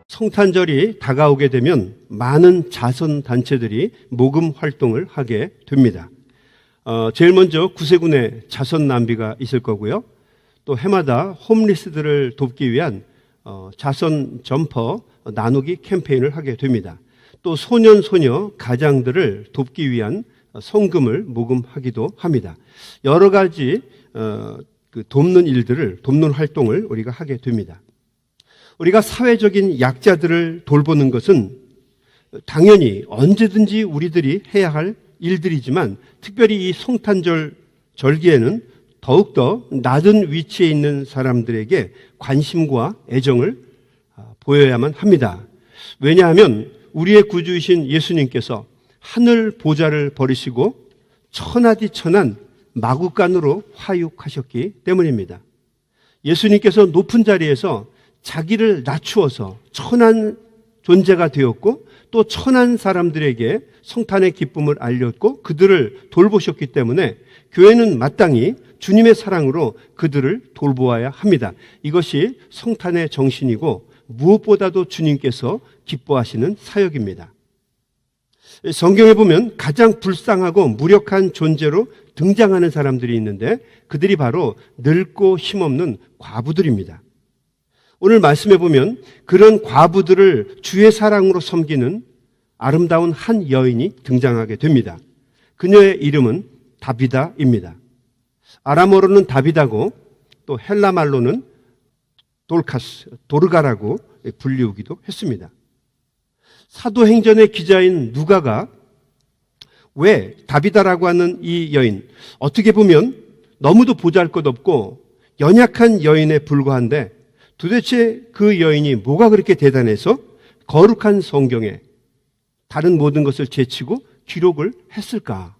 성탄절이 다가오게 되면 많은 자선단체들이 모금 활동을 하게 됩니다. 제일 먼저 구세군의 자선 낭비가 있을 거고요. 또 해마다 홈리스들을 돕기 위한 자선 점퍼 나누기 캠페인을 하게 됩니다. 또 소년, 소녀, 가장들을 돕기 위한 성금을 모금하기도 합니다. 여러 가지 돕는 일들을, 돕는 활동을 우리가 하게 됩니다. 우리가 사회적인 약자들을 돌보는 것은 당연히 언제든지 우리들이 해야 할 일들이지만 특별히 이 성탄절 절기에는 더욱더 낮은 위치에 있는 사람들에게 관심과 애정을 보여야만 합니다. 왜냐하면 우리의 구주이신 예수님께서 하늘 보좌를 버리시고 천하디천한 마구간으로 화육하셨기 때문입니다. 예수님께서 높은 자리에서 자기를 낮추어서 천한 존재가 되었고 또 천한 사람들에게 성탄의 기쁨을 알렸고 그들을 돌보셨기 때문에 교회는 마땅히 주님의 사랑으로 그들을 돌보아야 합니다. 이것이 성탄의 정신이고 무엇보다도 주님께서 기뻐하시는 사역입니다. 성경에 보면 가장 불쌍하고 무력한 존재로 등장하는 사람들이 있는데 그들이 바로 늙고 힘없는 과부들입니다. 오늘 말씀해 보면 그런 과부들을 주의 사랑으로 섬기는 아름다운 한 여인이 등장하게 됩니다. 그녀의 이름은 다비다입니다. 아람어로는 다비다고 또 헬라 말로는 돌카스, 도르가라고 불리우기도 했습니다. 사도행전의 기자인 누가가 왜 다비다라고 하는 이 여인, 어떻게 보면 너무도 보잘것없고 연약한 여인에 불과한데 도대체 그 여인이 뭐가 그렇게 대단해서 거룩한 성경에 다른 모든 것을 제치고 기록을 했을까?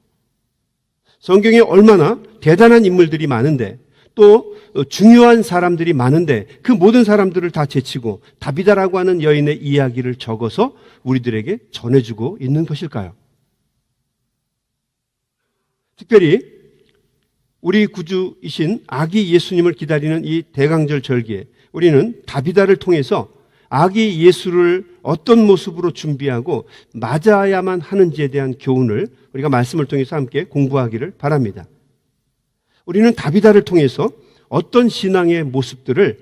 성경에 얼마나 대단한 인물들이 많은데 또 중요한 사람들이 많은데 그 모든 사람들을 다 제치고 다비다라고 하는 여인의 이야기를 적어서 우리들에게 전해주고 있는 것일까요? 특별히 우리 구주이신 아기 예수님을 기다리는 이 대강절 절기에 우리는 다비다를 통해서 아기 예수를 어떤 모습으로 준비하고 맞아야만 하는지에 대한 교훈을 우리가 말씀을 통해서 함께 공부하기를 바랍니다. 우리는 다비다를 통해서 어떤 신앙의 모습들을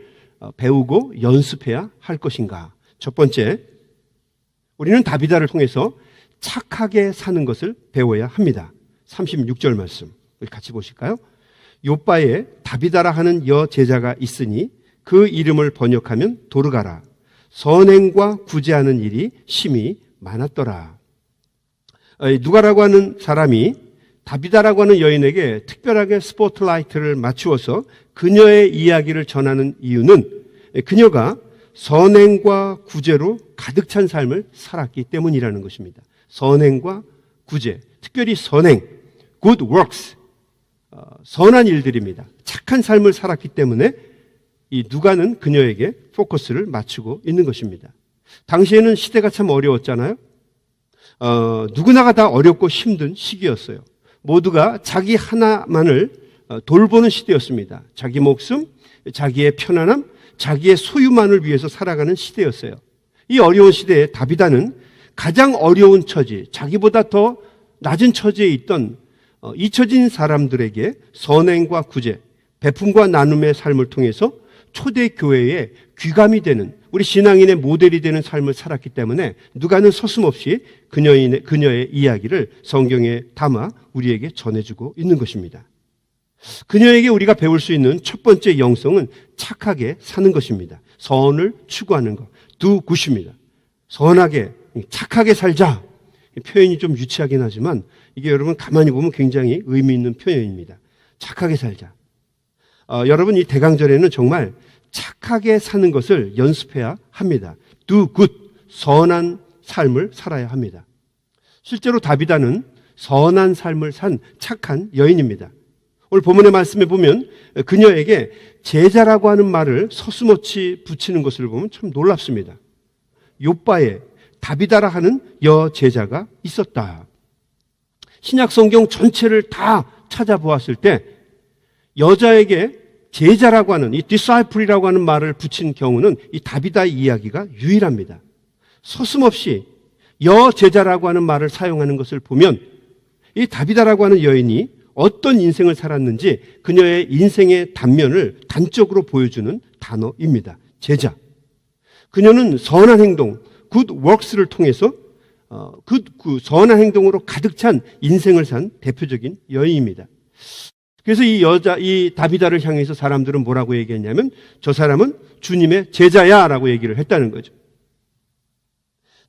배우고 연습해야 할 것인가? 첫 번째, 우리는 다비다를 통해서 착하게 사는 것을 배워야 합니다. 36절 말씀 우리 같이 보실까요? 요바에 다비다라 하는 여제자가 있으니 그 이름을 번역하면 도르가라. 선행과 구제하는 일이 심히 많았더라. 누가라고 하는 사람이 다비다라고 하는 여인에게 특별하게 스포트라이트를 맞추어서 그녀의 이야기를 전하는 이유는 그녀가 선행과 구제로 가득 찬 삶을 살았기 때문이라는 것입니다. 선행과 구제, 특별히 선행, good works, 선한 일들입니다. 착한 삶을 살았기 때문에 이 누가는 그녀에게 포커스를 맞추고 있는 것입니다. 당시에는 시대가 참 어려웠잖아요. 누구나가 다 어렵고 힘든 시기였어요. 모두가 자기 하나만을 돌보는 시대였습니다. 자기 목숨, 자기의 편안함, 자기의 소유만을 위해서 살아가는 시대였어요. 이 어려운 시대에 다비다는 가장 어려운 처지, 자기보다 더 낮은 처지에 있던 잊혀진 사람들에게 선행과 구제, 베품과 나눔의 삶을 통해서 초대교회의 귀감이 되는 우리 신앙인의 모델이 되는 삶을 살았기 때문에 누가는 서슴없이 그녀의 이야기를 성경에 담아 우리에게 전해주고 있는 것입니다. 그녀에게 우리가 배울 수 있는 첫 번째 영성은 착하게 사는 것입니다. 선을 추구하는 것, do good입니다. 선하게, 착하게 살자. 표현이 좀 유치하긴 하지만 이게 여러분 가만히 보면 굉장히 의미 있는 표현입니다. 착하게 살자. 여러분 이 대강절에는 정말 착하게 사는 것을 연습해야 합니다. do good, 선한 삶을 살아야 합니다. 실제로 다비다는 선한 삶을 산 착한 여인입니다. 오늘 본문의 말씀에 보면 그녀에게 제자라고 하는 말을 서슴없이 붙이는 것을 보면 참 놀랍습니다. 요바에 다비다라 하는 여제자가 있었다. 신약 성경 전체를 다 찾아보았을 때 여자에게 제자라고 하는 이 disciple이라고 하는 말을 붙인 경우는 이 다비다의 이야기가 유일합니다. 서슴없이 여제자라고 하는 말을 사용하는 것을 보면 이 다비다라고 하는 여인이 어떤 인생을 살았는지 그녀의 인생의 단면을 단적으로 보여주는 단어입니다. 제자. 그녀는 선한 행동, good works를 통해서 그 선한 행동으로 가득 찬 인생을 산 대표적인 여인입니다. 그래서 이 다비다를 향해서 사람들은 뭐라고 얘기했냐면 저 사람은 주님의 제자야 라고 얘기를 했다는 거죠.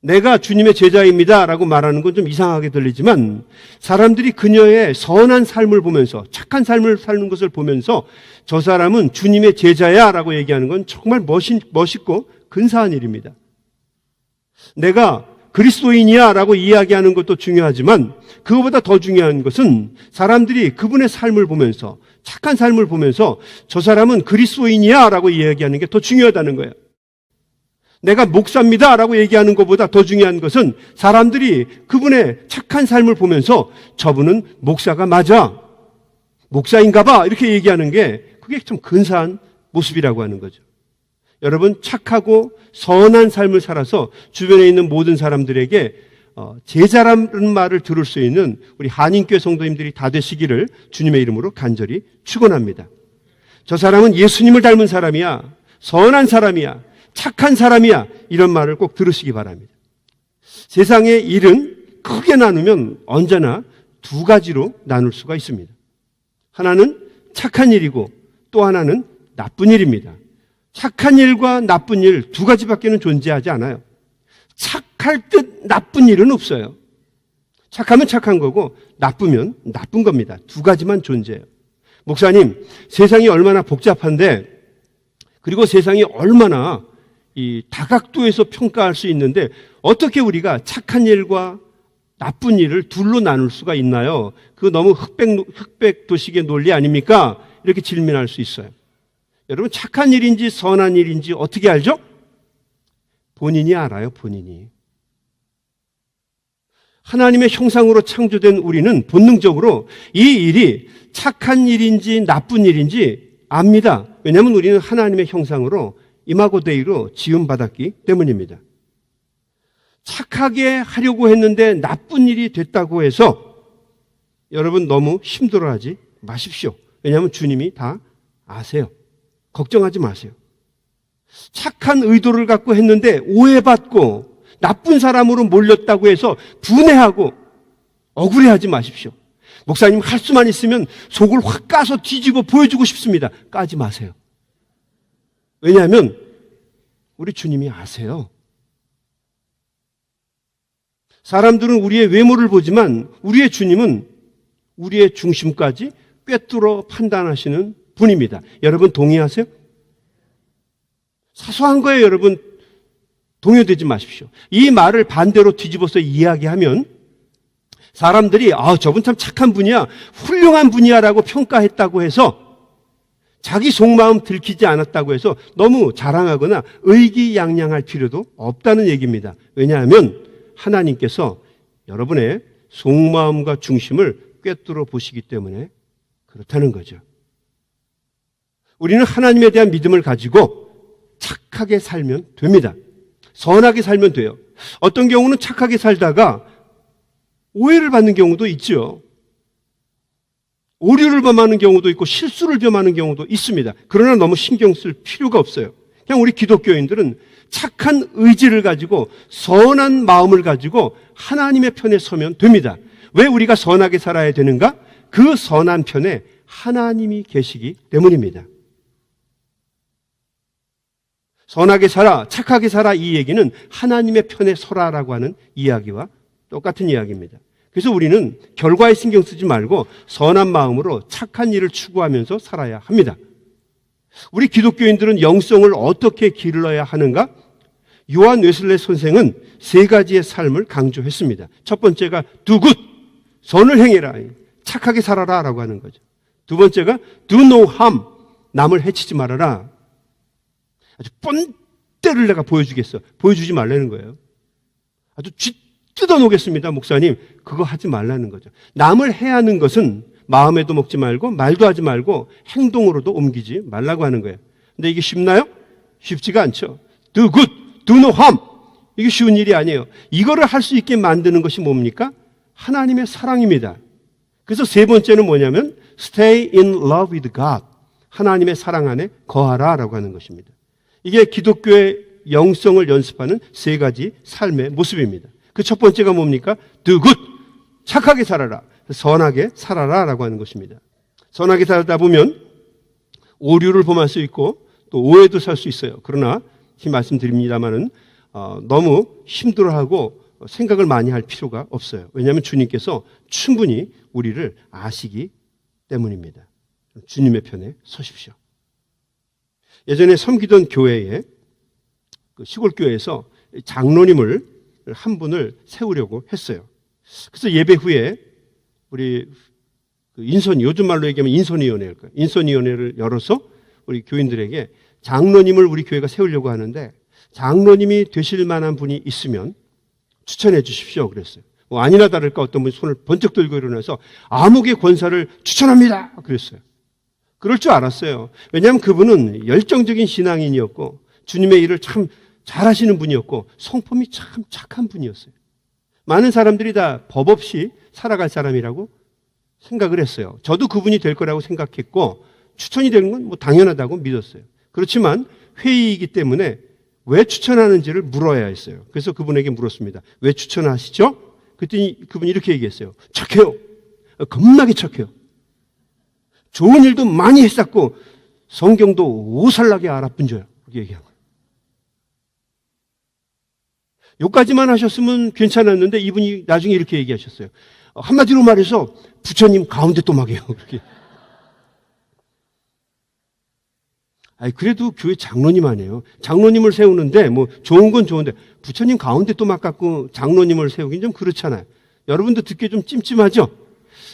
내가 주님의 제자입니다 라고 말하는 건 좀 이상하게 들리지만 사람들이 그녀의 선한 삶을 보면서 착한 삶을 사는 것을 보면서 저 사람은 주님의 제자야 라고 얘기하는 건 정말 멋있고 근사한 일입니다. 내가 그리스도인이야 라고 이야기하는 것도 중요하지만 그것보다 더 중요한 것은 사람들이 그분의 삶을 보면서 착한 삶을 보면서 저 사람은 그리스도인이야 라고 이야기하는 게 더 중요하다는 거예요. 내가 목사입니다 라고 얘기하는 것보다 더 중요한 것은 사람들이 그분의 착한 삶을 보면서 저분은 목사가 맞아, 목사인가 봐 이렇게 얘기하는 게 그게 참 근사한 모습이라고 하는 거죠. 여러분, 착하고 선한 삶을 살아서 주변에 있는 모든 사람들에게 제자라는 말을 들을 수 있는 우리 한인교회 성도님들이 다 되시기를 주님의 이름으로 간절히 축원합니다. 저 사람은 예수님을 닮은 사람이야, 선한 사람이야, 착한 사람이야, 이런 말을 꼭 들으시기 바랍니다. 세상의 일은 크게 나누면 언제나 두 가지로 나눌 수가 있습니다. 하나는 착한 일이고 또 하나는 나쁜 일입니다. 착한 일과 나쁜 일 두 가지밖에는 존재하지 않아요. 착할 듯 나쁜 일은 없어요. 착하면 착한 거고 나쁘면 나쁜 겁니다. 두 가지만 존재해요. 목사님, 세상이 얼마나 복잡한데 그리고 세상이 얼마나 이 다각도에서 평가할 수 있는데 어떻게 우리가 착한 일과 나쁜 일을 둘로 나눌 수가 있나요? 그거 너무 흑백 도식의 논리 아닙니까? 이렇게 질문할 수 있어요. 여러분, 착한 일인지 선한 일인지 어떻게 알죠? 본인이 알아요, 본인이. 하나님의 형상으로 창조된 우리는 본능적으로 이 일이 착한 일인지 나쁜 일인지 압니다. 왜냐하면 우리는 하나님의 형상으로 이마고 데이로 지음받았기 때문입니다. 착하게 하려고 했는데 나쁜 일이 됐다고 해서 여러분 너무 힘들어하지 마십시오. 왜냐하면 주님이 다 아세요. 걱정하지 마세요. 착한 의도를 갖고 했는데 오해받고 나쁜 사람으로 몰렸다고 해서 분해하고 억울해하지 마십시오. 목사님, 할 수만 있으면 속을 확 까서 뒤집어 보여주고 싶습니다. 까지 마세요. 왜냐하면 우리 주님이 아세요. 사람들은 우리의 외모를 보지만 우리의 주님은 우리의 중심까지 꿰뚫어 판단하시는 분입니다. 여러분 동의하세요? 사소한 거에 여러분 동요되지 마십시오. 이 말을 반대로 뒤집어서 이야기하면 사람들이 저분 참 착한 분이야, 훌륭한 분이야 라고 평가했다고 해서 자기 속마음 들키지 않았다고 해서 너무 자랑하거나 의기양양할 필요도 없다는 얘기입니다. 왜냐하면 하나님께서 여러분의 속마음과 중심을 꿰뚫어 보시기 때문에 그렇다는 거죠. 우리는 하나님에 대한 믿음을 가지고 착하게 살면 됩니다. 선하게 살면 돼요. 어떤 경우는 착하게 살다가 오해를 받는 경우도 있죠. 오류를 범하는 경우도 있고 실수를 범하는 경우도 있습니다. 그러나 너무 신경 쓸 필요가 없어요. 그냥 우리 기독교인들은 착한 의지를 가지고 선한 마음을 가지고 하나님의 편에 서면 됩니다. 왜 우리가 선하게 살아야 되는가? 그 선한 편에 하나님이 계시기 때문입니다. 선하게 살아, 착하게 살아, 이 얘기는 하나님의 편에 서라라고 하는 이야기와 똑같은 이야기입니다. 그래서 우리는 결과에 신경 쓰지 말고 선한 마음으로 착한 일을 추구하면서 살아야 합니다. 우리 기독교인들은 영성을 어떻게 길러야 하는가? 요한 웨슬레 선생은 세 가지의 삶을 강조했습니다. 첫 번째가 do good, 선을 행해라, 착하게 살아라 라고 하는 거죠. 두 번째가 do no harm, 남을 해치지 말아라. 아주 뻔때를 내가 보여주겠어. 보여주지 말라는 거예요. 아주 뜯어놓겠습니다, 목사님. 그거 하지 말라는 거죠. 남을 해하는 것은 마음에도 먹지 말고 말도 하지 말고 행동으로도 옮기지 말라고 하는 거예요. 근데 이게 쉽나요? 쉽지가 않죠. Do good, do no harm. 이게 쉬운 일이 아니에요. 이거를 할 수 있게 만드는 것이 뭡니까? 하나님의 사랑입니다. 그래서 세 번째는 뭐냐면 stay in love with God. 하나님의 사랑 안에 거하라라고 하는 것입니다. 이게 기독교의 영성을 연습하는 세 가지 삶의 모습입니다. 그 첫 번째가 뭡니까? Do good. 착하게 살아라. 선하게 살아라라고 하는 것입니다. 선하게 살다 보면 오류를 범할 수 있고 또 오해도 살 수 있어요. 그러나 이 말씀드립니다마는 너무 힘들어하고 생각을 많이 할 필요가 없어요. 왜냐하면 주님께서 충분히 우리를 아시기 때문입니다. 주님의 편에 서십시오. 예전에 섬기던 교회에 시골 교회에서 장로님을 한 분을 세우려고 했어요. 그래서 예배 후에 우리 인선위, 요즘 말로 얘기하면 인선위원회일 거예요. 인선위원회를 열어서 우리 교인들에게 장로님을 우리 교회가 세우려고 하는데 장로님이 되실 만한 분이 있으면 추천해 주십시오. 그랬어요. 아니나 다를까 어떤 분이 손을 번쩍 들고 일어나서 암흑의 권사를 추천합니다. 그랬어요. 그럴 줄 알았어요. 왜냐하면 그분은 열정적인 신앙인이었고 주님의 일을 참 잘하시는 분이었고 성품이 참 착한 분이었어요. 많은 사람들이 다 법 없이 살아갈 사람이라고 생각을 했어요. 저도 그분이 될 거라고 생각했고 추천이 되는 건 뭐 당연하다고 믿었어요. 그렇지만 회의이기 때문에 왜 추천하는지를 물어야 했어요. 그래서 그분에게 물었습니다. 왜 추천하시죠? 그랬더니 그분이 이렇게 얘기했어요. 착해요. 겁나게 착해요. 좋은 일도 많이 했었고 성경도 오살나게 알아뿐져요. 그렇게 얘기한 거예요. 여기까지만 하셨으면 괜찮았는데 이분이 나중에 이렇게 얘기하셨어요. 한마디로 말해서 부처님 가운데 또막이에요. 그렇게. 그래도 교회 장로님 아니에요. 장로님을 세우는데 뭐 좋은 건 좋은데 부처님 가운데 또막 갖고 장로님을 세우긴 좀 그렇잖아요. 여러분도 듣기 좀 찜찜하죠?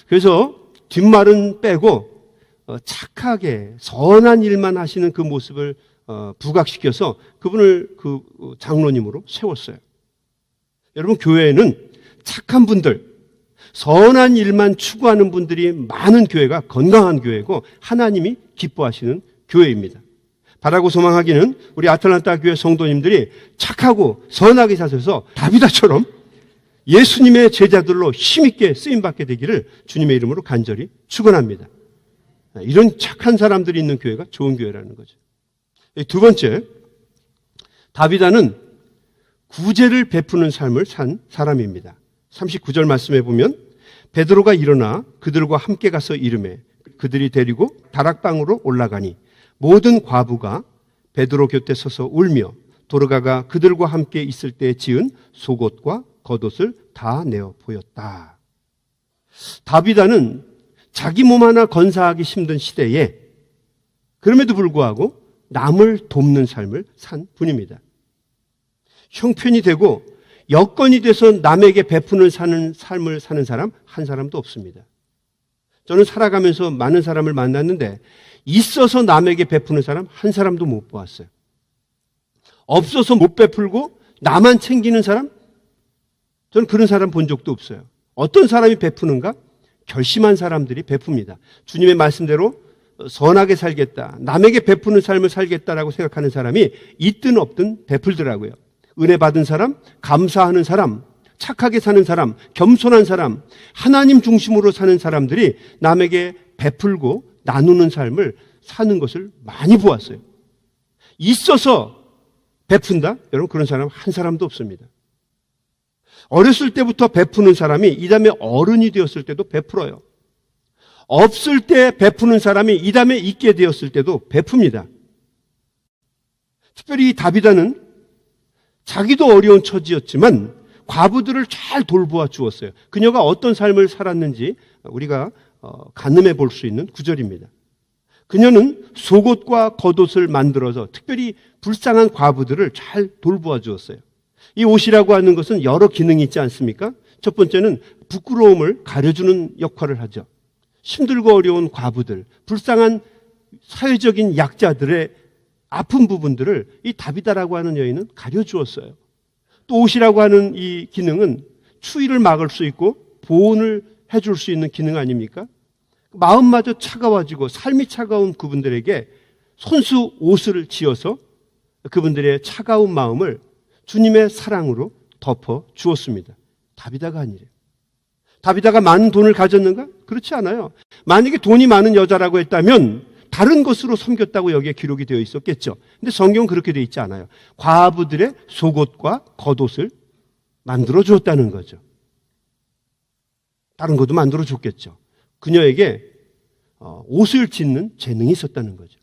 그래서 뒷말은 빼고 착하게 선한 일만 하시는 그 모습을 부각시켜서 그분을 그 장로님으로 세웠어요. 여러분 교회에는 착한 분들, 선한 일만 추구하는 분들이 많은 교회가 건강한 교회고 하나님이 기뻐하시는 교회입니다. 바라고 소망하기는 우리 아틀란타 교회 성도님들이 착하고 선하게 사셔서 다비다처럼 예수님의 제자들로 힘있게 쓰임받게 되기를 주님의 이름으로 간절히 축원합니다. 이런 착한 사람들이 있는 교회가 좋은 교회라는 거죠. 두 번째, 다비다는 구제를 베푸는 삶을 산 사람입니다. 39절 말씀해 보면 베드로가 일어나 그들과 함께 가서 이르매 그들이 데리고 다락방으로 올라가니 모든 과부가 베드로 곁에 서서 울며 도르가가 그들과 함께 있을 때 지은 속옷과 겉옷을 다 내어 보였다. 다비다는 자기 몸 하나 건사하기 힘든 시대에 그럼에도 불구하고 남을 돕는 삶을 산 분입니다. 형편이 되고 여건이 돼서 남에게 베푸는 삶을 사는 사람 한 사람도 없습니다. 저는 살아가면서 많은 사람을 만났는데 있어서 남에게 베푸는 사람 한 사람도 못 보았어요. 없어서 못 베풀고 나만 챙기는 사람? 저는 그런 사람 본 적도 없어요. 어떤 사람이 베푸는가? 결심한 사람들이 베풉니다. 주님의 말씀대로 선하게 살겠다, 남에게 베푸는 삶을 살겠다라고 생각하는 사람이 있든 없든 베풀더라고요. 은혜 받은 사람, 감사하는 사람, 착하게 사는 사람, 겸손한 사람, 하나님 중심으로 사는 사람들이 남에게 베풀고 나누는 삶을 사는 것을 많이 보았어요. 있어서 베푼다? 여러분 그런 사람 한 사람도 없습니다. 어렸을 때부터 베푸는 사람이 이 다음에 어른이 되었을 때도 베풀어요. 없을 때 베푸는 사람이 이 다음에 있게 되었을 때도 베풉니다. 특별히 다비다는 자기도 어려운 처지였지만 과부들을 잘 돌보아 주었어요. 그녀가 어떤 삶을 살았는지 우리가 가늠해 볼 수 있는 구절입니다. 그녀는 속옷과 겉옷을 만들어서 특별히 불쌍한 과부들을 잘 돌보아 주었어요. 이 옷이라고 하는 것은 여러 기능이 있지 않습니까? 첫 번째는 부끄러움을 가려주는 역할을 하죠. 힘들고 어려운 과부들, 불쌍한 사회적인 약자들의 아픈 부분들을 이 다비다라고 하는 여인은 가려주었어요. 또 옷이라고 하는 이 기능은 추위를 막을 수 있고 보온을 해줄 수 있는 기능 아닙니까? 마음마저 차가워지고 삶이 차가운 그분들에게 손수 옷을 지어서 그분들의 차가운 마음을 주님의 사랑으로 덮어 주었습니다. 다비다가 아니래요. 다비다가 많은 돈을 가졌는가? 그렇지 않아요. 만약에 돈이 많은 여자라고 했다면 다른 것으로 섬겼다고 여기에 기록이 되어 있었겠죠. 근데 성경은 그렇게 되어 있지 않아요. 과부들의 속옷과 겉옷을 만들어 주었다는 거죠. 다른 것도 만들어 줬겠죠. 그녀에게 옷을 짓는 재능이 있었다는 거죠.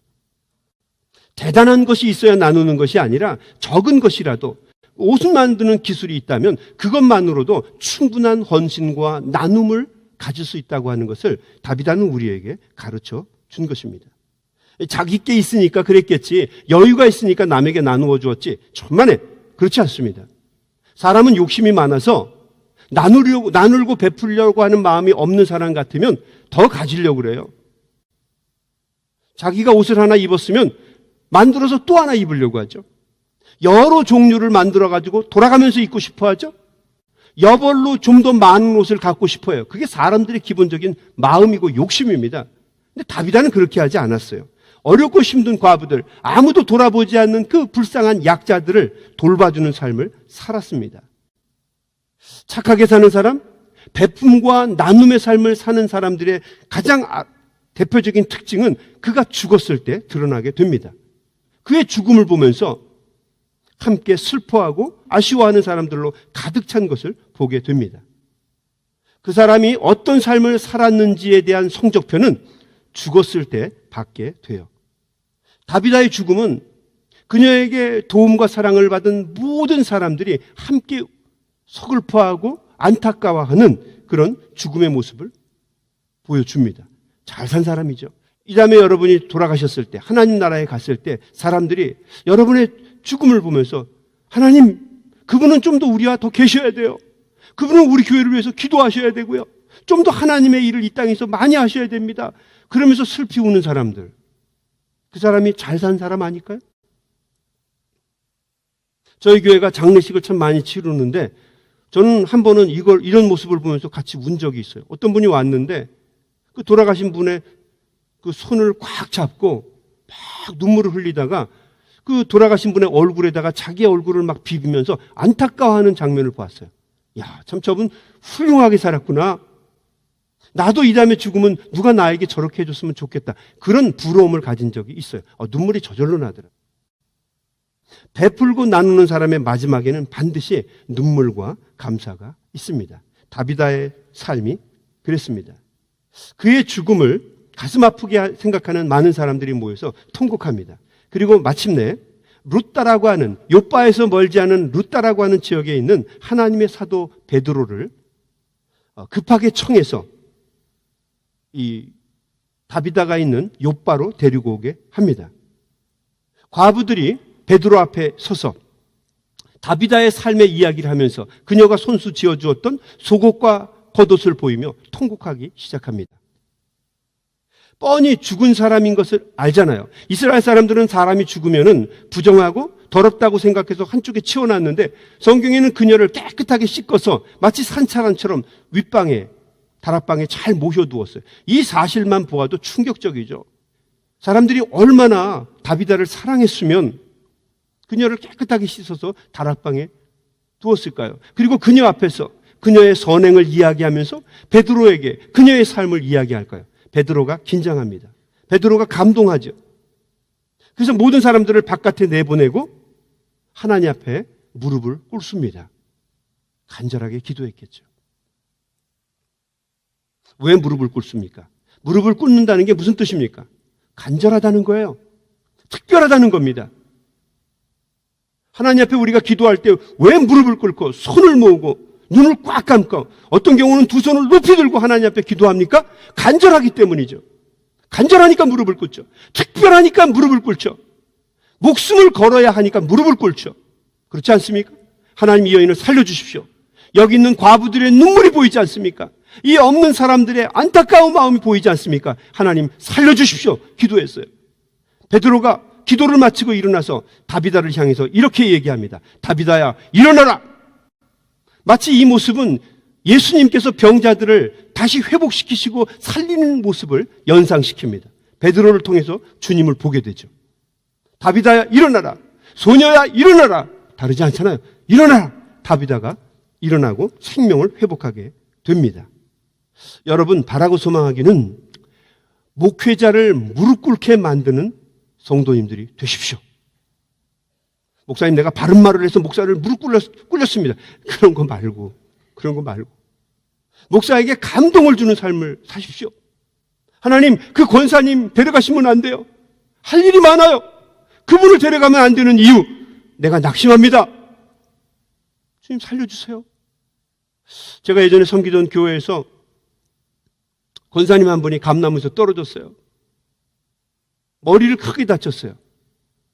대단한 것이 있어야 나누는 것이 아니라 적은 것이라도 옷을 만드는 기술이 있다면 그것만으로도 충분한 헌신과 나눔을 가질 수 있다고 하는 것을 다비다는 우리에게 가르쳐 준 것입니다. 자기 게 있으니까 그랬겠지, 여유가 있으니까 남에게 나누어 주었지, 천만에 그렇지 않습니다. 사람은 욕심이 많아서 나누고 베풀려고 하는 마음이 없는 사람 같으면 더 가지려고 그래요. 자기가 옷을 하나 입었으면 만들어서 또 하나 입으려고 하죠. 여러 종류를 만들어가지고 돌아가면서 입고 싶어 하죠. 여벌로 좀 더 많은 옷을 갖고 싶어 해요. 그게 사람들의 기본적인 마음이고 욕심입니다. 근데 다비다는 그렇게 하지 않았어요. 어렵고 힘든 과부들, 아무도 돌아보지 않는 그 불쌍한 약자들을 돌봐주는 삶을 살았습니다. 착하게 사는 사람, 베품과 나눔의 삶을 사는 사람들의 가장 대표적인 특징은 그가 죽었을 때 드러나게 됩니다. 그의 죽음을 보면서 함께 슬퍼하고 아쉬워하는 사람들로 가득 찬 것을 보게 됩니다. 그 사람이 어떤 삶을 살았는지에 대한 성적표는 죽었을 때 받게 돼요. 다비다의 죽음은 그녀에게 도움과 사랑을 받은 모든 사람들이 함께 서글퍼하고 안타까워하는 그런 죽음의 모습을 보여줍니다. 잘 산 사람이죠. 이 다음에 여러분이 돌아가셨을 때, 하나님 나라에 갔을 때 사람들이 여러분의 죽음을 보면서 하나님, 그분은 좀 더 우리와 더 계셔야 돼요. 그분은 우리 교회를 위해서 기도하셔야 되고요. 좀 더 하나님의 일을 이 땅에서 많이 하셔야 됩니다. 그러면서 슬피 우는 사람들, 그 사람이 잘 산 사람 아닐까요? 저희 교회가 장례식을 참 많이 치르는데 저는 한 번은 이런 모습을 보면서 같이 운 적이 있어요. 어떤 분이 왔는데 그 돌아가신 분의 그 손을 꽉 잡고 막 눈물을 흘리다가 그 돌아가신 분의 얼굴에다가 자기 얼굴을 막 비비면서 안타까워하는 장면을 보았어요. 야, 참 저분 훌륭하게 살았구나. 나도 이 다음에 죽으면 누가 나에게 저렇게 해줬으면 좋겠다. 그런 부러움을 가진 적이 있어요. 눈물이 저절로 나더라고요. 베풀고 나누는 사람의 마지막에는 반드시 눈물과 감사가 있습니다. 다비다의 삶이 그랬습니다. 그의 죽음을 가슴 아프게 생각하는 많은 사람들이 모여서 통곡합니다. 그리고 마침내 루따라고 하는, 요빠에서 멀지 않은 루따라고 하는 지역에 있는 하나님의 사도 베드로를 급하게 청해서 이 다비다가 있는 요빠로 데리고 오게 합니다. 과부들이 베드로 앞에 서서 다비다의 삶의 이야기를 하면서 그녀가 손수 지어주었던 속옷과 겉옷을 보이며 통곡하기 시작합니다. 뻔히 죽은 사람인 것을 알잖아요. 이스라엘 사람들은 사람이 죽으면은 부정하고 더럽다고 생각해서 한쪽에 치워놨는데 성경에는 그녀를 깨끗하게 씻어서 마치 산차란처럼 윗방에, 다락방에 잘 모셔두었어요. 이 사실만 보아도 충격적이죠. 사람들이 얼마나 다비다를 사랑했으면 그녀를 깨끗하게 씻어서 다락방에 두었을까요? 그리고 그녀 앞에서 그녀의 선행을 이야기하면서 베드로에게 그녀의 삶을 이야기할까요? 베드로가 긴장합니다. 베드로가 감동하죠. 그래서 모든 사람들을 바깥에 내보내고 하나님 앞에 무릎을 꿇습니다. 간절하게 기도했겠죠. 왜 무릎을 꿇습니까? 무릎을 꿇는다는 게 무슨 뜻입니까? 간절하다는 거예요. 특별하다는 겁니다. 하나님 앞에 우리가 기도할 때 왜 무릎을 꿇고 손을 모으고 눈을 꽉 감고 어떤 경우는 두 손을 높이 들고 하나님 앞에 기도합니까? 간절하기 때문이죠. 간절하니까 무릎을 꿇죠. 특별하니까 무릎을 꿇죠. 목숨을 걸어야 하니까 무릎을 꿇죠. 그렇지 않습니까? 하나님 이 여인을 살려주십시오. 여기 있는 과부들의 눈물이 보이지 않습니까? 이 없는 사람들의 안타까운 마음이 보이지 않습니까? 하나님 살려주십시오. 기도했어요. 베드로가 기도를 마치고 일어나서 다비다를 향해서 이렇게 얘기합니다. 다비다야, 일어나라! 마치 이 모습은 예수님께서 병자들을 다시 회복시키시고 살리는 모습을 연상시킵니다. 베드로를 통해서 주님을 보게 되죠. 다비다야 일어나라. 소녀야 일어나라. 다르지 않잖아요. 일어나라. 다비다가 일어나고 생명을 회복하게 됩니다. 여러분, 바라고 소망하기는 목회자를 무릎 꿇게 만드는 성도님들이 되십시오. 목사님, 내가 바른 말을 해서 목사를 무릎 꿇렸습니다. 그런 거 말고 목사에게 감동을 주는 삶을 사십시오. 하나님, 그 권사님 데려가시면 안 돼요. 할 일이 많아요. 그분을 데려가면 안 되는 이유, 내가 낙심합니다. 주님 살려주세요. 제가 예전에 섬기던 교회에서 권사님 한 분이 감나무에서 떨어졌어요. 머리를 크게 다쳤어요.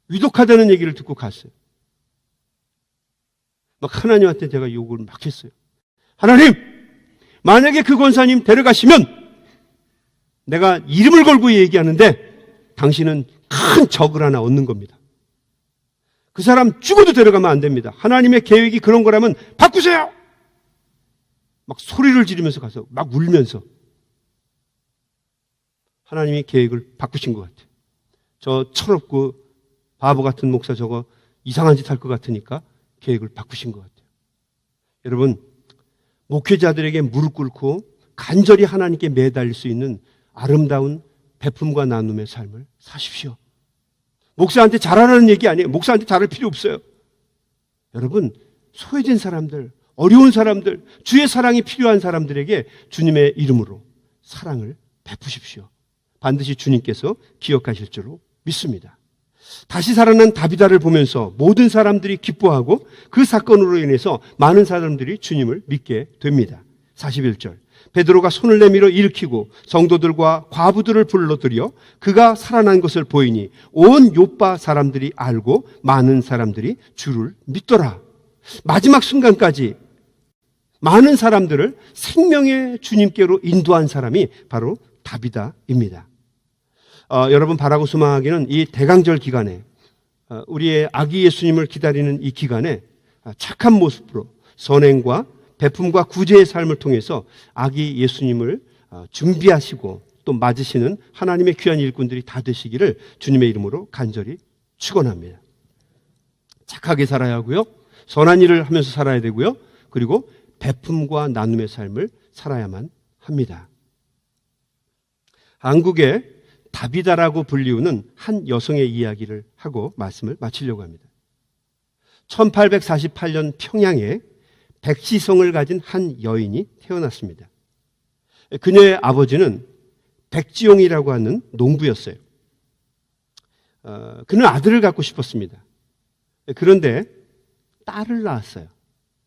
위독하다는 얘기를 듣고 갔어요. 막 하나님한테 제가 욕을 막 했어요. 하나님, 만약에 그 권사님 데려가시면 내가 이름을 걸고 얘기하는데 당신은 큰 적을 하나 얻는 겁니다. 그 사람 죽어도 데려가면 안 됩니다. 하나님의 계획이 그런 거라면 바꾸세요! 막 소리를 지르면서 가서 막 울면서 하나님이 계획을 바꾸신 것 같아요. 저 철없고 바보 같은 목사 저거 이상한 짓 할 것 같으니까 계획을 바꾸신 것 같아요. 여러분, 목회자들에게 무릎 꿇고 간절히 하나님께 매달릴 수 있는 아름다운 베품과 나눔의 삶을 사십시오. 목사한테 잘하라는 얘기 아니에요. 목사한테 잘할 필요 없어요. 여러분, 소외된 사람들, 어려운 사람들, 주의 사랑이 필요한 사람들에게 주님의 이름으로 사랑을 베푸십시오. 반드시 주님께서 기억하실 줄로 믿습니다. 다시 살아난 다비다를 보면서 모든 사람들이 기뻐하고 그 사건으로 인해서 많은 사람들이 주님을 믿게 됩니다. 41절, 베드로가 손을 내밀어 일으키고 성도들과 과부들을 불러들여 그가 살아난 것을 보이니 온 요빠 사람들이 알고 많은 사람들이 주를 믿더라. 마지막 순간까지 많은 사람들을 생명의 주님께로 인도한 사람이 바로 다비다입니다. 여러분, 바라고 소망하기는 이 대강절 기간에 우리의 아기 예수님을 기다리는 이 기간에 착한 모습으로 선행과 베품과 구제의 삶을 통해서 아기 예수님을 준비하시고 또 맞으시는 하나님의 귀한 일꾼들이 다 되시기를 주님의 이름으로 간절히 축원합니다. 착하게 살아야 하고요. 선한 일을 하면서 살아야 되고요. 그리고 베품과 나눔의 삶을 살아야만 합니다. 한국의 다비다라고 불리우는 한 여성의 이야기를 하고 말씀을 마치려고 합니다. 1848년 평양에 백시성을 가진 한 여인이 태어났습니다. 그녀의 아버지는 백지용이라고 하는 농부였어요. 그는 아들을 갖고 싶었습니다. 그런데 딸을 낳았어요.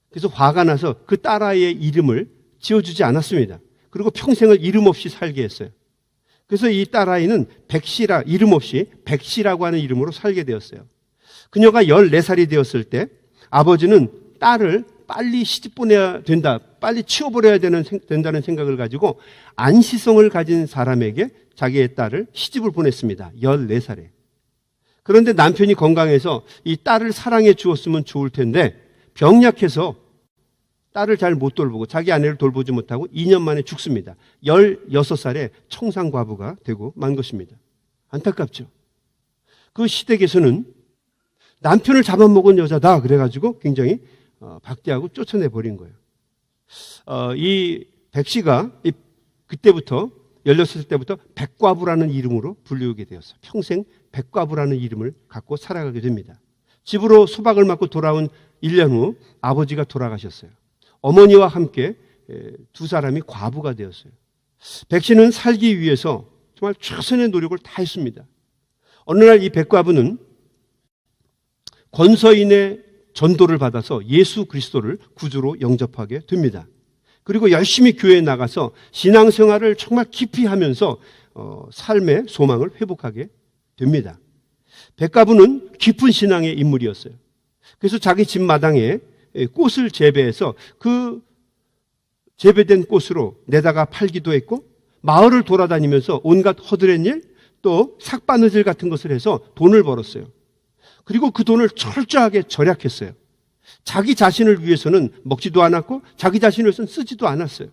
그래서 화가 나서 그 딸아이의 이름을 지어주지 않았습니다. 그리고 평생을 이름 없이 살게 했어요. 그래서 이 딸아이는 이름 없이 백시라고 하는 이름으로 살게 되었어요. 그녀가 14살이 되었을 때 아버지는 딸을 빨리 시집 보내야 된다, 빨리 치워버려야 된다는 생각을 가지고 안시성을 가진 사람에게 자기의 딸을 시집을 보냈습니다. 14살에. 그런데 남편이 건강해서 이 딸을 사랑해 주었으면 좋을 텐데 병약해서 딸을 잘 못 돌보고 자기 아내를 돌보지 못하고 2년 만에 죽습니다. 16살에 청산과부가 되고 만 것입니다. 안타깝죠. 그 시댁에서는 남편을 잡아먹은 여자다 그래가지고 굉장히 박대하고 쫓아내버린 거예요. 이 백씨가 그때부터 16살 때부터 백과부라는 이름으로 불리우게 되었어요. 평생 백과부라는 이름을 갖고 살아가게 됩니다. 집으로 소박을 맞고 돌아온 1년 후 아버지가 돌아가셨어요. 어머니와 함께 두 사람이 과부가 되었어요. 백씨는 살기 위해서 정말 최선의 노력을 다 했습니다. 어느 날 이 백과부는 권서인의 전도를 받아서 예수 그리스도를 구주로 영접하게 됩니다. 그리고 열심히 교회에 나가서 신앙생활을 정말 깊이 하면서 삶의 소망을 회복하게 됩니다. 백과부는 깊은 신앙의 인물이었어요. 그래서 자기 집 마당에 꽃을 재배해서 그 재배된 꽃으로 내다가 팔기도 했고 마을을 돌아다니면서 온갖 허드렛 일 또 삭바느질 같은 것을 해서 돈을 벌었어요. 그리고 그 돈을 철저하게 절약했어요. 자기 자신을 위해서는 먹지도 않았고 자기 자신을 위해서는 쓰지도 않았어요.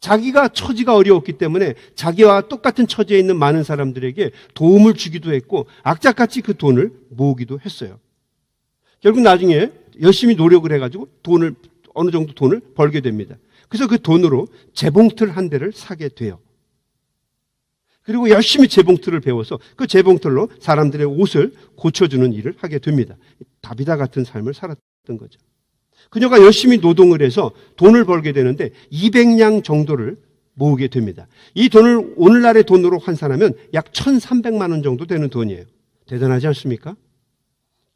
자기가 처지가 어려웠기 때문에 자기와 똑같은 처지에 있는 많은 사람들에게 도움을 주기도 했고 악착같이 그 돈을 모으기도 했어요. 결국 나중에 열심히 노력을 해가지고 어느 정도 돈을 벌게 됩니다. 그래서 그 돈으로 재봉틀 한 대를 사게 돼요. 그리고 열심히 재봉틀을 배워서 그 재봉틀로 사람들의 옷을 고쳐주는 일을 하게 됩니다. 다비다 같은 삶을 살았던 거죠. 그녀가 열심히 노동을 해서 돈을 벌게 되는데 200냥 정도를 모으게 됩니다. 이 돈을 오늘날의 돈으로 환산하면 약 1,300만 원 정도 되는 돈이에요. 대단하지 않습니까?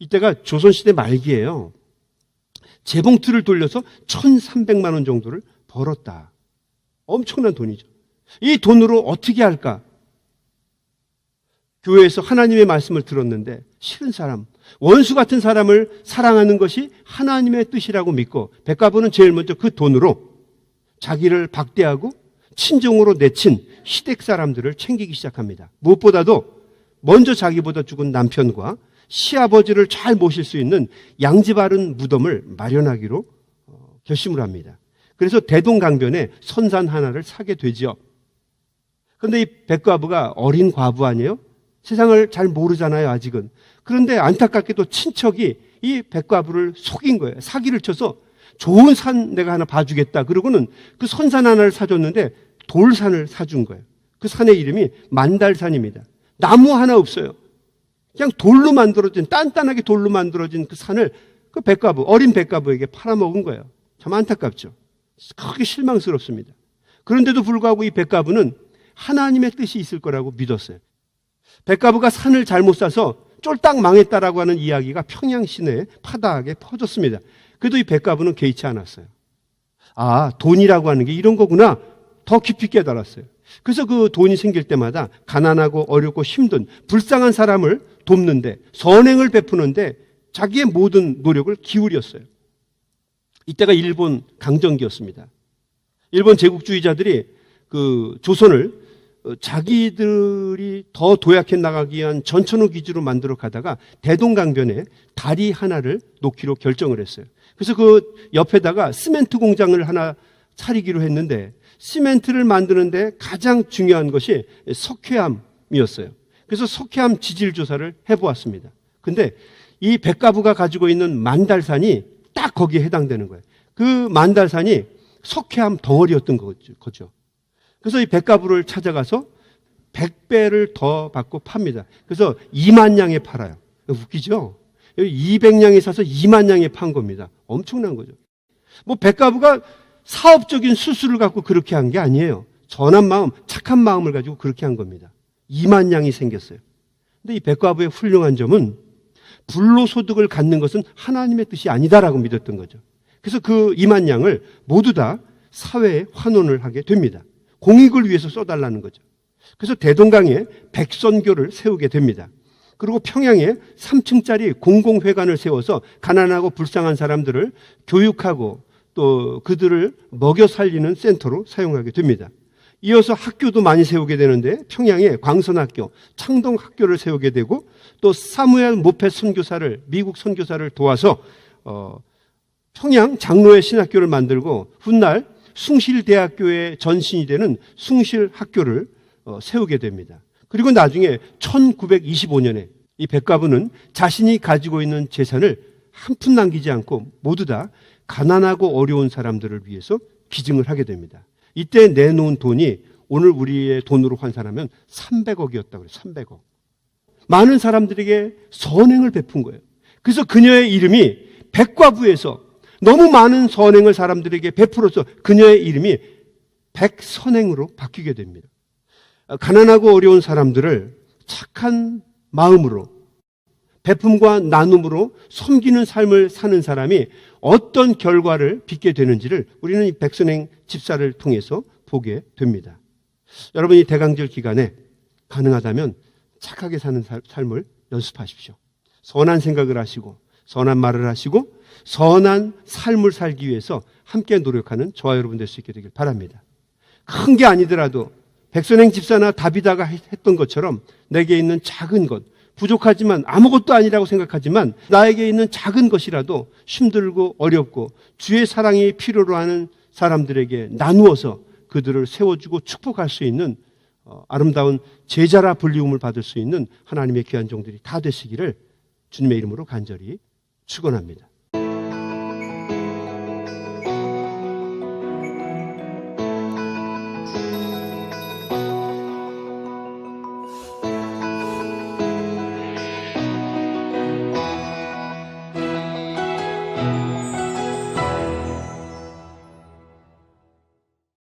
이때가 조선시대 말기예요. 재봉틀을 돌려서 1,300만 원 정도를 벌었다. 엄청난 돈이죠. 이 돈으로 어떻게 할까? 교회에서 하나님의 말씀을 들었는데 싫은 사람, 원수 같은 사람을 사랑하는 것이 하나님의 뜻이라고 믿고 백가부는 제일 먼저 그 돈으로 자기를 박대하고 친정으로 내친 시댁 사람들을 챙기기 시작합니다. 무엇보다도 먼저 자기보다 죽은 남편과 시아버지를 잘 모실 수 있는 양지 바른 무덤을 마련하기로 결심을 합니다. 그래서 대동강변에 선산 하나를 사게 되지요. 그런데 이 백과부가 어린 과부 아니에요? 세상을 잘 모르잖아요, 아직은. 그런데 안타깝게도 친척이 이 백과부를 속인 거예요. 사기를 쳐서 좋은 산 내가 하나 봐주겠다. 그러고는 그 선산 하나를 사줬는데 돌산을 사준 거예요. 그 산의 이름이 만달산입니다. 나무 하나 없어요. 그냥 돌로 만들어진, 단단하게 돌로 만들어진 그 산을 그 백과부, 어린 백과부에게 팔아먹은 거예요. 참 안타깝죠. 크게 실망스럽습니다. 그런데도 불구하고 이 백과부는 하나님의 뜻이 있을 거라고 믿었어요. 백과부가 산을 잘못 사서 쫄딱 망했다라고 하는 이야기가 평양 시내에 파다하게 퍼졌습니다. 그래도 이 백과부는 개의치 않았어요. 아, 돈이라고 하는 게 이런 거구나. 더 깊이 깨달았어요. 그래서 그 돈이 생길 때마다 가난하고 어렵고 힘든 불쌍한 사람을 돕는데, 선행을 베푸는데 자기의 모든 노력을 기울였어요. 이때가 일본 강점기였습니다. 일본 제국주의자들이 그 조선을 자기들이 더 도약해 나가기 위한 전천후 기지로 만들어 가다가 대동강변에 다리 하나를 놓기로 결정을 했어요. 그래서 그 옆에다가 시멘트 공장을 하나 차리기로 했는데, 시멘트를 만드는데 가장 중요한 것이 석회암이었어요. 그래서 석회암 지질 조사를 해보았습니다. 근데 이 백과부가 가지고 있는 만달산이 딱 거기에 해당되는 거예요. 그 만달산이 석회암 덩어리였던 거죠. 그래서 이 백과부를 찾아가서 100배를 더 받고 팝니다. 그래서 2만 냥에 팔아요. 웃기죠? 200냥에 사서 2만 냥에 판 겁니다. 엄청난 거죠. 뭐 백과부가 사업적인 수수를 갖고 그렇게 한 게 아니에요. 선한 마음, 착한 마음을 가지고 그렇게 한 겁니다. 2만 냥이 생겼어요. 근데 이 백과부의 훌륭한 점은 불로소득을 갖는 것은 하나님의 뜻이 아니다라고 믿었던 거죠. 그래서 그 2만 냥을 모두 다 사회에 환원을 하게 됩니다. 공익을 위해서 써달라는 거죠. 그래서 대동강에 백선교를 세우게 됩니다. 그리고 평양에 3층짜리 공공회관을 세워서 가난하고 불쌍한 사람들을 교육하고 또 그들을 먹여 살리는 센터로 사용하게 됩니다. 이어서 학교도 많이 세우게 되는데 평양에 광선학교, 창동학교를 세우게 되고 또 사무엘 모페 선교사를, 미국 선교사를 도와서 평양 장로의 신학교를 만들고 훗날 숭실대학교의 전신이 되는 숭실학교를 세우게 됩니다. 그리고 나중에 1925년에 이 백과부는 자신이 가지고 있는 재산을 한 푼 남기지 않고 모두 다 가난하고 어려운 사람들을 위해서 기증을 하게 됩니다. 이때 내놓은 돈이 오늘 우리의 돈으로 환산하면 300억이었다고 그래요. 300억. 많은 사람들에게 선행을 베푼 거예요. 그래서 그녀의 이름이 백과부에서 너무 많은 선행을 사람들에게 베풀어서 그녀의 이름이 백선행으로 바뀌게 됩니다. 가난하고 어려운 사람들을 착한 마음으로 베품과 나눔으로 섬기는 삶을 사는 사람이 어떤 결과를 빚게 되는지를 우리는 이 백선행 집사를 통해서 보게 됩니다. 여러분이 대강절 기간에 가능하다면 착하게 사는 삶을 연습하십시오. 선한 생각을 하시고 선한 말을 하시고 선한 삶을 살기 위해서 함께 노력하는 저와 여러분 될 수 있게 되길 바랍니다. 큰 게 아니더라도 백선행 집사나 다비다가 했던 것처럼 내게 있는 작은 것, 부족하지만 아무것도 아니라고 생각하지만 나에게 있는 작은 것이라도 힘들고 어렵고 주의 사랑이 필요로 하는 사람들에게 나누어서 그들을 세워주고 축복할 수 있는 아름다운 제자라 불리움을 받을 수 있는 하나님의 귀한 종들이 다 되시기를 주님의 이름으로 간절히 축원합니다.